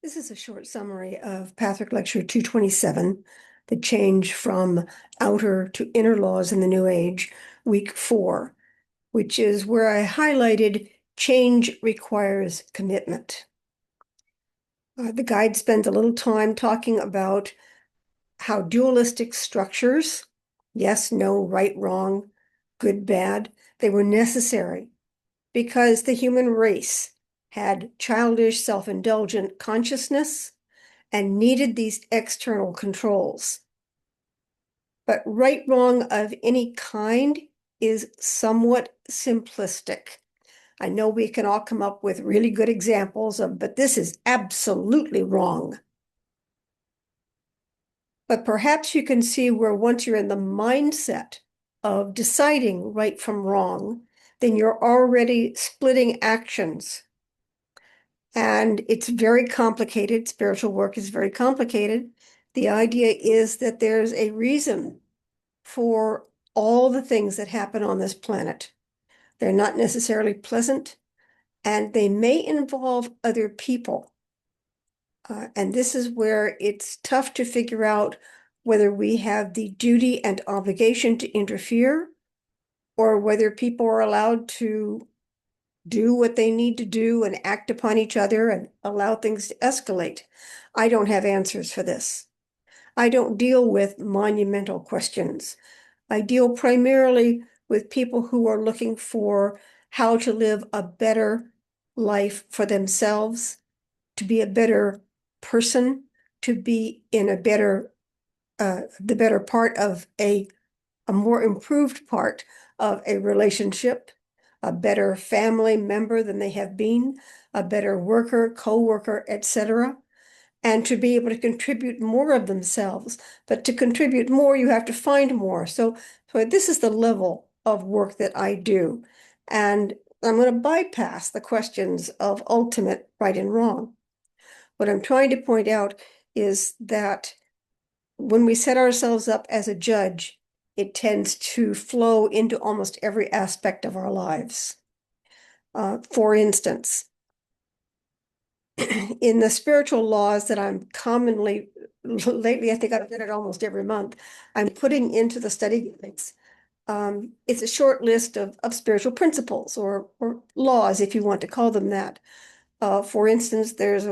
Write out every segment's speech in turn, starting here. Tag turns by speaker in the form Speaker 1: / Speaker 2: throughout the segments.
Speaker 1: This is a short summary of Patrick Lecture 227, the change from outer to inner laws in the New Age, week 4, which is where I highlighted change requires commitment. The guide spends a little time talking about how dualistic structures, yes, no, right, wrong, good, bad, they were necessary because the human race had childish, self-indulgent consciousness and needed these external controls. But right wrong of any kind is somewhat simplistic. I know we can all come up with really good examples of, but this is absolutely wrong. But perhaps you can see where once you're in the mindset of deciding right from wrong, then you're already splitting actions. And it's very complicated. Spiritual work is very complicated. The idea is that there's a reason for all the things that happen on this planet. They're not necessarily pleasant, and they may involve other people. And this is where it's tough to figure out whether we have the duty and obligation to interfere or whether people are allowed to do what they need to do and act upon each other and allow things to escalate. I don't have answers for this. I don't deal with monumental questions. I deal primarily with people who are looking for how to live a better life for themselves, to be a better person, to be in a better, the better part of a more improved part of a relationship, a better family member than they have been, a better worker, co-worker, etc., and to be able to contribute more of themselves. But to contribute more, you have to find more. So this is the level of work that I do. And I'm going to bypass the questions of ultimate right and wrong. What I'm trying to point out is that when we set ourselves up as a judge, it tends to flow into almost every aspect of our lives. For instance, in the spiritual laws that I'm commonly, lately, I think I've done it almost every month, I'm putting into the study guides. It's a short list of spiritual principles or laws, if you want to call them that. For instance, there's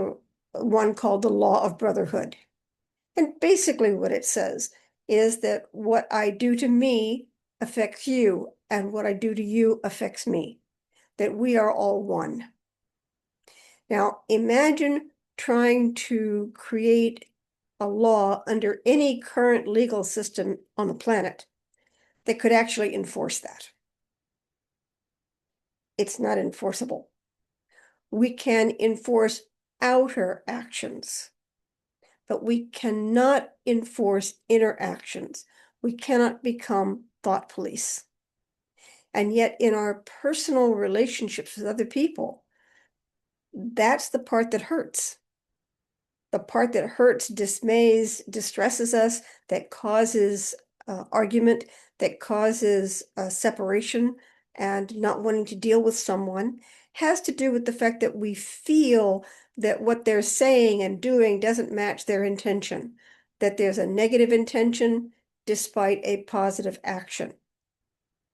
Speaker 1: one called the Law of Brotherhood. And basically what it says is that what I do to me affects you, and what I do to you affects me, that we are all one. Now, imagine trying to create a law under any current legal system on the planet that could actually enforce that. It's not enforceable. We can enforce outer actions, but we cannot enforce inner actions. We cannot become thought police. And yet in our personal relationships with other people, that's the part that hurts. The part that hurts, dismays, distresses us, that causes argument, that causes separation and not wanting to deal with someone, has to do with the fact that we feel that what they're saying and doing doesn't match their intention, that there's a negative intention despite a positive action.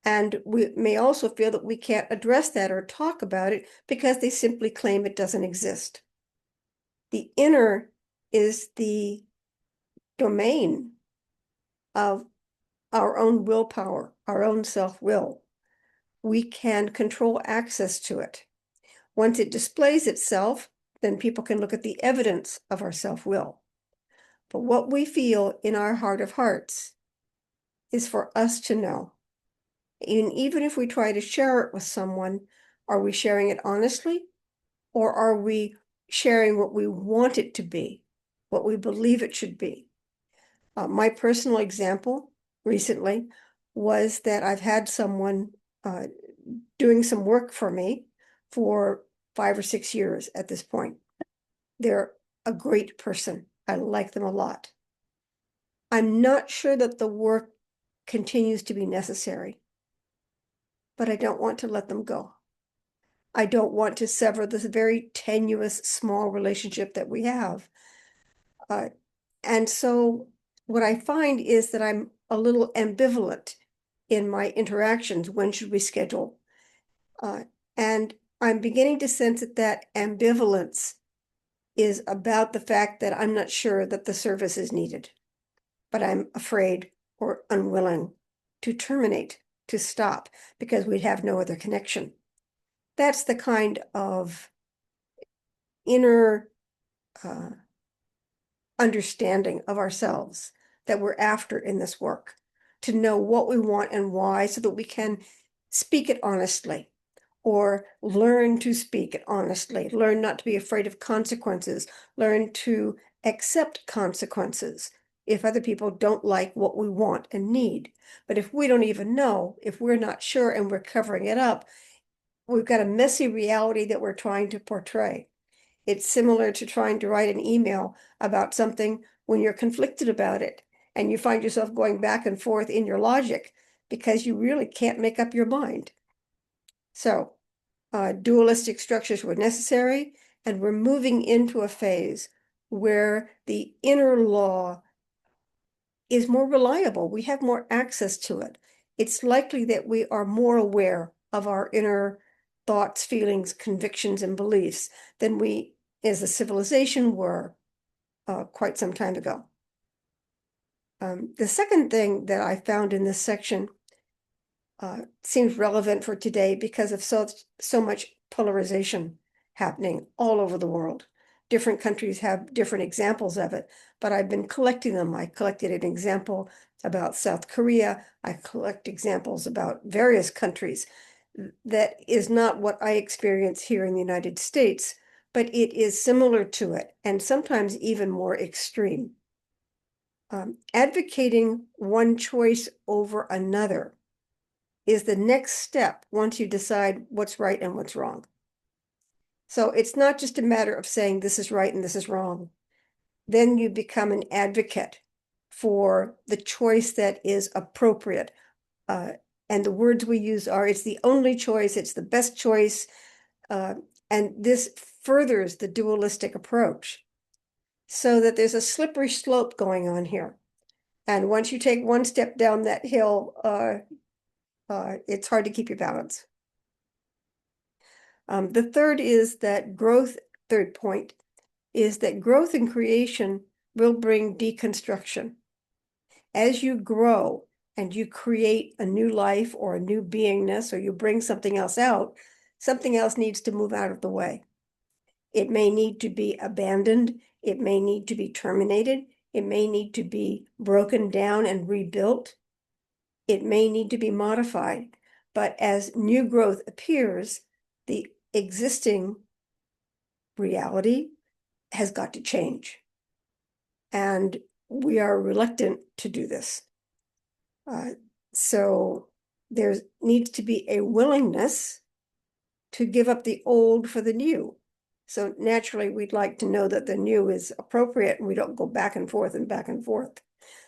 Speaker 1: And we may also feel that we can't address that or talk about it because they simply claim it doesn't exist. The inner is the domain of our own willpower, our own self-will. We can control access to it. Once it displays itself, then people can look at the evidence of our self-will. But what we feel in our heart of hearts is for us to know. And even if we try to share it with someone, are we sharing it honestly? Or are we sharing what we want it to be, what we believe it should be? My personal example recently was that I've had someone doing some work for me for 5 or 6 years at this point. They're a great person. I like them a lot. I'm not sure that the work continues to be necessary, but I don't want to let them go. I don't want to sever this very tenuous, small relationship that we have. And so what I find is that I'm a little ambivalent in my interactions. When should we schedule? And I'm beginning to sense that that ambivalence is about the fact that I'm not sure that the service is needed, but I'm afraid or unwilling to terminate, to stop, because we'd have no other connection. That's the kind of inner understanding of ourselves that we're after in this work, to know what we want and why, so that we can speak it honestly, or learn to speak it honestly, learn not to be afraid of consequences, learn to accept consequences if other people don't like what we want and need. But if we don't even know, if we're not sure and we're covering it up, we've got a messy reality that we're trying to portray. It's similar to trying to write an email about something when you're conflicted about it and you find yourself going back and forth in your logic because you really can't make up your mind. So dualistic structures were necessary, and we're moving into a phase where the inner law is more reliable. We have more access to it. It's likely that we are more aware of our inner thoughts, feelings, convictions, and beliefs than we as a civilization were quite some time ago. The second thing that I found in this section seems relevant for today because of so much polarization happening all over the world. Different countries have different examples of it, but I've been collecting them. I collected an example about South Korea. I collect examples about various countries. That is not what I experience here in the United States, but it is similar to it, and sometimes even more extreme. Advocating one choice over another is the next step once you decide what's right and what's wrong. So it's not just a matter of saying this is right and this is wrong. Then you become an advocate for the choice that is appropriate. And the words we use are, it's the only choice, it's the best choice. And this furthers the dualistic approach, so that there's a slippery slope going on here. And once you take one step down that hill, it's hard to keep your balance. The third point is that growth and creation will bring deconstruction. As you grow and you create a new life or a new beingness, or you bring something else out, something else needs to move out of the way. It may need to be abandoned. It may need to be terminated. It may need to be broken down and rebuilt. It may need to be modified. But as new growth appears, the existing reality has got to change. And we are reluctant to do this. So there needs to be a willingness to give up the old for the new. So naturally, we'd like to know that the new is appropriate and we don't go back and forth and back and forth.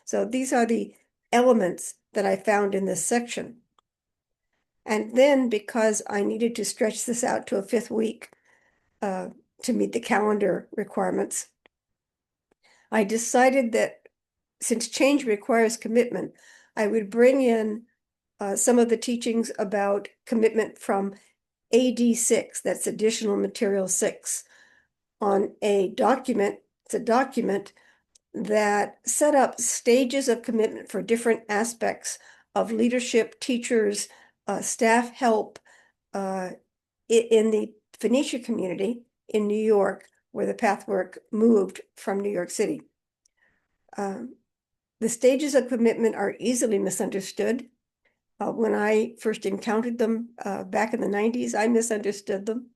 Speaker 1: So these are the elements that I found in this section. And then, because I needed to stretch this out to a fifth week to meet the calendar requirements, I decided that since change requires commitment, I would bring in some of the teachings about commitment from AD 6, that's Additional Material 6, on a document. It's a document that set up stages of commitment for different aspects of leadership, teachers, staff help in the Phoenicia community in New York, where the Pathwork moved from New York City. The stages of commitment are easily misunderstood. When I first encountered them back in the 90s, I misunderstood them.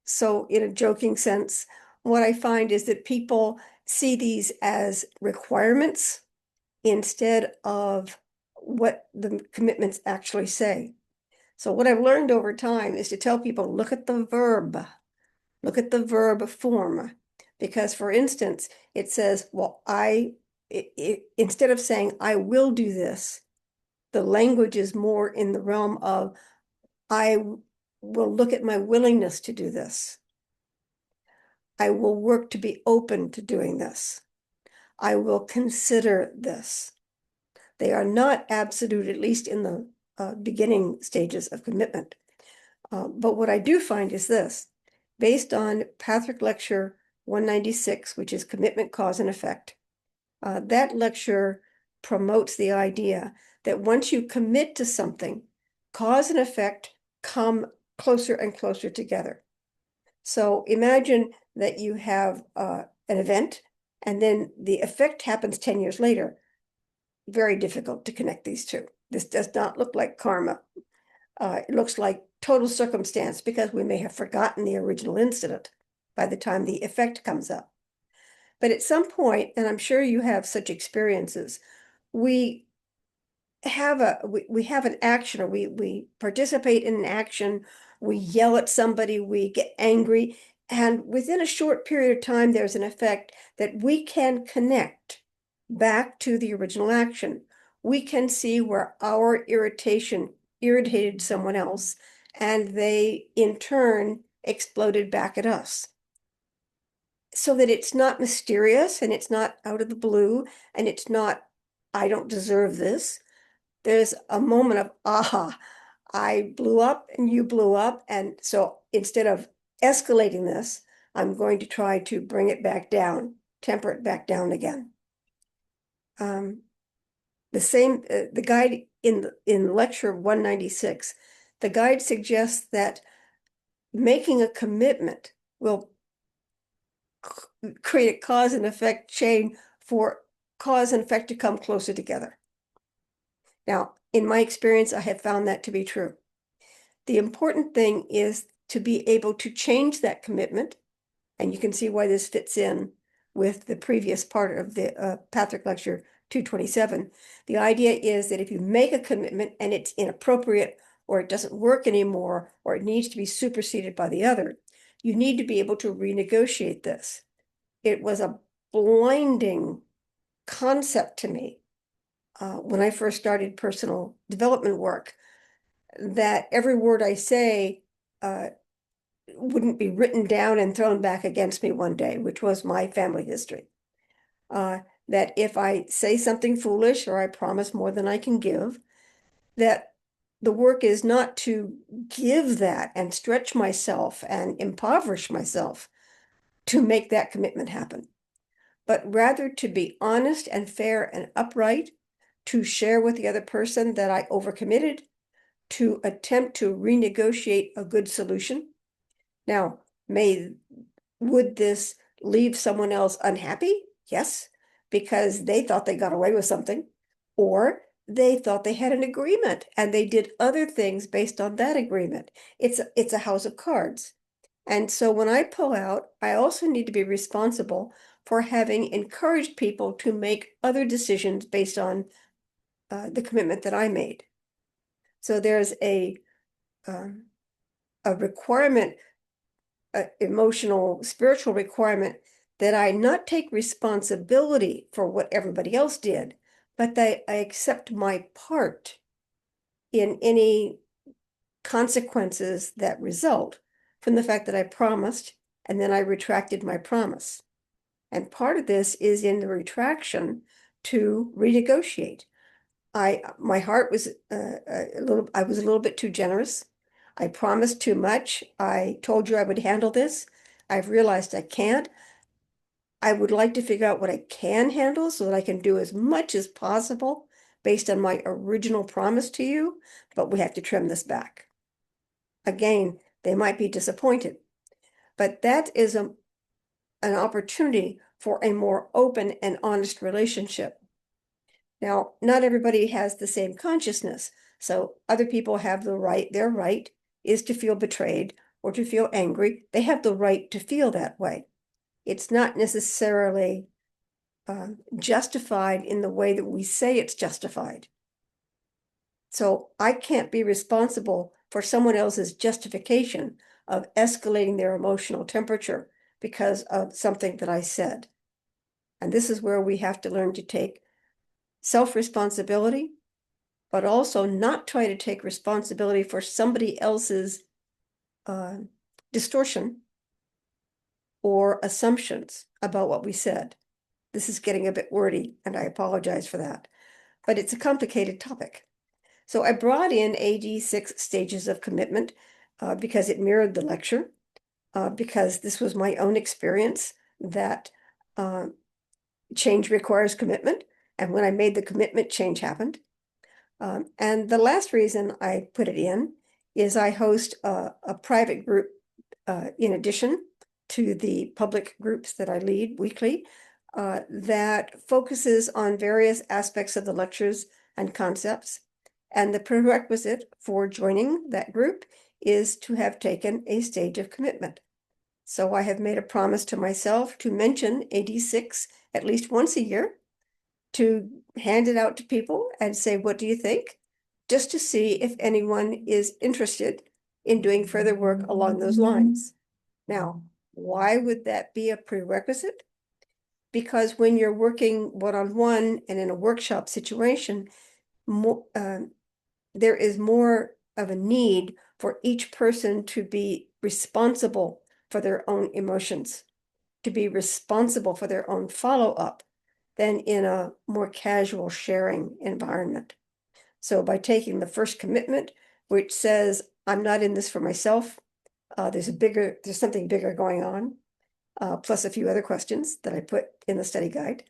Speaker 1: So in a joking sense, what I find is that people see these as requirements instead of what the commitments actually say. So what I've learned over time is to tell people, look at the verb form. Because for instance, it says, well, instead of saying, I will do this, the language is more in the realm of, I will look at my willingness to do this. I will work to be open to doing this. I will consider this. They are not absolute, at least in the beginning stages of commitment. But what I do find is this, based on Patrick Lecture 196, which is Commitment, Cause, and Effect, that lecture promotes the idea that once you commit to something, cause and effect come closer and closer together. So imagine that you have an event and then the effect happens 10 years later. Very difficult to connect these two. This does not look like karma. It looks like total circumstance because we may have forgotten the original incident by the time the effect comes up. But at some point, and I'm sure you have such experiences, we have an action, or we participate in an action, we yell at somebody, we get angry, and within a short period of time, there's an effect that we can connect back to the original action. We can see where our irritation irritated someone else, and they in turn exploded back at us. So that it's not mysterious and it's not out of the blue and it's not, I don't deserve this. There's a moment of, aha, I blew up and you blew up. And so instead of escalating this, I'm going to try to bring it back down, temper it back down again. The guide in lecture 196, the guide suggests that making a commitment will create a cause and effect chain for cause and effect to come closer together. Now, in my experience, I have found that to be true. The important thing is to be able to change that commitment, and you can see why this fits in with the previous part of the Patrick Lecture 227. The idea is that if you make a commitment and it's inappropriate, or it doesn't work anymore, or it needs to be superseded by the other, you need to be able to renegotiate this. It was a blinding concept to me when I first started personal development work, that every word I say wouldn't be written down and thrown back against me one day, which was my family history. That if I say something foolish or I promise more than I can give, that the work is not to give that and stretch myself and impoverish myself to make that commitment happen, but rather to be honest and fair and upright, to share with the other person that I overcommitted, to attempt to renegotiate a good solution. Now, would this leave someone else unhappy? Yes, because they thought they got away with something, or they thought they had an agreement and they did other things based on that agreement. It's a house of cards. And so when I pull out, I also need to be responsible for having encouraged people to make other decisions based on the commitment that I made. So there's a requirement, emotional, spiritual requirement, that I not take responsibility for what everybody else did, but that I accept my part in any consequences that result from the fact that I promised and then I retracted my promise. And part of this is in the retraction to renegotiate. My heart was I was a little bit too generous. I promised too much. I told you I would handle this. I've realized I can't. I would like to figure out what I can handle so that I can do as much as possible based on my original promise to you, but we have to trim this back. Again, they might be disappointed, but that is an opportunity for a more open and honest relationship. Now, not everybody has the same consciousness, so other people have the right, their right is to feel betrayed or to feel angry. They have the right to feel that way. It's not necessarily justified in the way that we say it's justified. So I can't be responsible for someone else's justification of escalating their emotional temperature because of something that I said. And this is where we have to learn to take self-responsibility, but also not try to take responsibility for somebody else's distortion or assumptions about what we said. This is getting a bit wordy, and I apologize for that, but it's a complicated topic. So I brought in AD6 stages of commitment because it mirrored the lecture, because this was my own experience that change requires commitment. And when I made the commitment, change happened. And the last reason I put it in is I host a private group in addition to the public groups that I lead weekly that focuses on various aspects of the lectures and concepts. And the prerequisite for joining that group is to have taken a stage of commitment. So I have made a promise to myself to mention AD6 at least once a year, to hand it out to people and say, what do you think? Just to see if anyone is interested in doing further work along those lines. Now, why would that be a prerequisite? Because when you're working one-on-one and in a workshop situation, there is more of a need for each person to be responsible for their own emotions, to be responsible for their own follow-up than in a more casual sharing environment. So by taking the first commitment, which says, I'm not in this for myself, there's something bigger going on, plus a few other questions that I put in the study guide.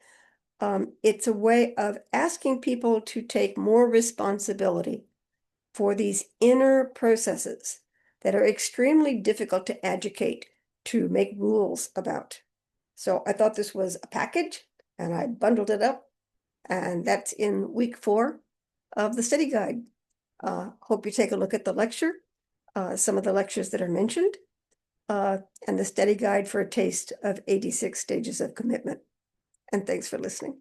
Speaker 1: It's a way of asking people to take more responsibility for these inner processes that are extremely difficult to educate, to make rules about. So I thought this was a package, and I bundled it up, and that's in week 4 of the study guide. Hope you take a look at the lecture, some of the lectures that are mentioned, and the study guide for a taste of 86 stages of commitment. And thanks for listening.